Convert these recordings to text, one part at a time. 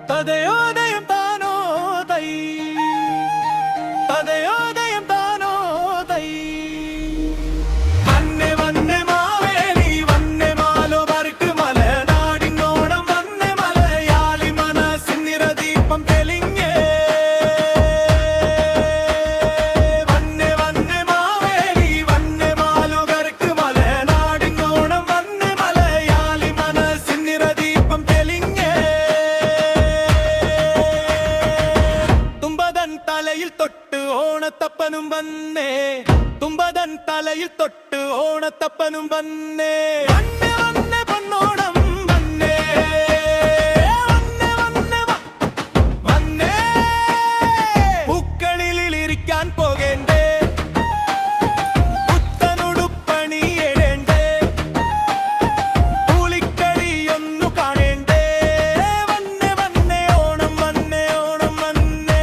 തദയോദയം താനോ തൈ തദയോദയം താനോ തൈ വന്നെ വന്നെ മാവേലി വന്നെ മാലോ ബർക്ക് മലനാടിനോണം വന്നെ മലയാളി മനസ്സിൻ നിറദീപം തെളിഞ്ഞേ വന്നെ വന്നെ മാവേലി വന്നെ മാലോ ബർക്ക് മലനാടിനോണം വന്നെ മലയാളി മനസ്സിൻ നിറദീപം തെളിഞ്ഞേ തലയിൽ തൊട്ട് ഓണത്തപ്പനും വന്നേ തുമ്പതൻ തലയിൽ തൊട്ട് ഓണത്തപ്പനും വന്നേ വന്നേ വന്നേ പൊന്നോണം വന്നേ വന്നേ വന്നേ വന്നേ പൂക്കളിൽ ഇരിക്കാൻ പോകേണ്ടേ പുത്തനുടുപ്പണിയേണ്ടേ പൂളിക്കളിയൊന്നു കാണേണ്ടേ വന്നേ വന്നേ ഓണം വന്നേ ഓണം വന്നേ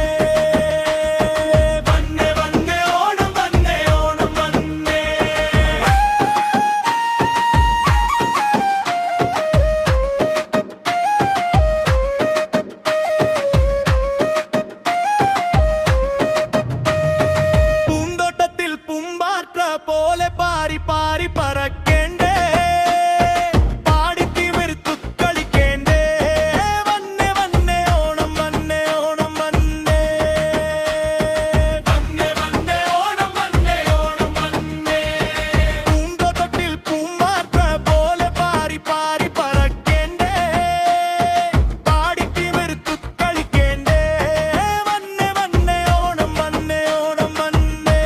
പോലെ പാരി പാരി പറക്കേണ്ടേ പാടിത്തിമിർത്തു കളിക്കേണ്ടേ വന്നേ വന്നേ ഓണം വന്നേ ഓണം വന്നേ വന്നേ വന്നേ ഓണം വന്നേ ഓണം വന്നേ പൂന്തോട്ടത്തിൽ പൂമ്പാറ്റ പോലെ പാരി പാരി പറക്കേണ്ടേ പാടിത്തിമിർത്തു കളിക്കേണ്ടേ വന്നേ വന്നേ ഓണം വന്നേ ഓണം വന്നേ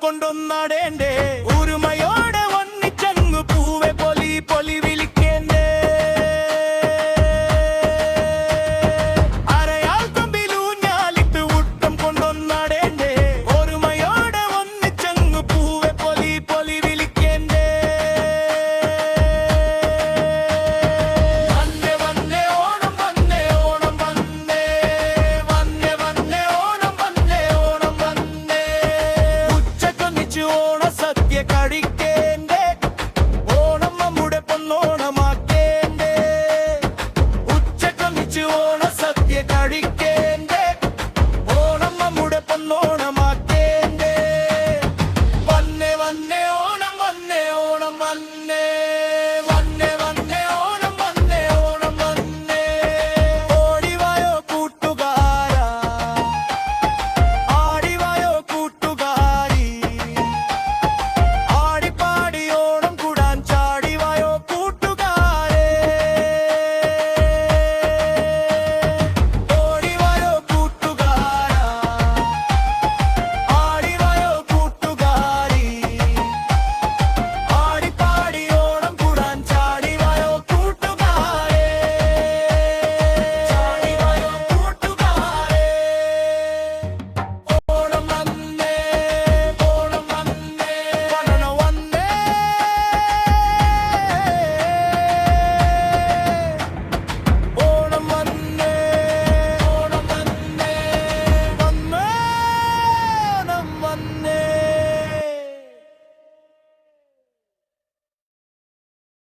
കൊണ്ടൊന്നാടേണ്ടേ ഒരുമയോടെ ഒന്നിച്ചങ്ങു പൂവെ പൊലി പൊലി വിളിക്കേണ്ടേ അരയാൽ കൊമ്പിലൂഞ്ഞാലിട്ട് ഊട്ടം കൊണ്ടൊന്നാടേണ്ടേ ഒരുമയോടെ ഒന്നിച്ചങ്ങു പൂവെ പൊലി പൊലി വിളിക്കേണ്ടേ വന്നേ വന്നേ ഓണം വന്നേ ഓണം വന്നേ വന്നേ വന്നേ ഓണം വന്നേ ഓണം വന്നേ ഓണ സദ്യ കഴി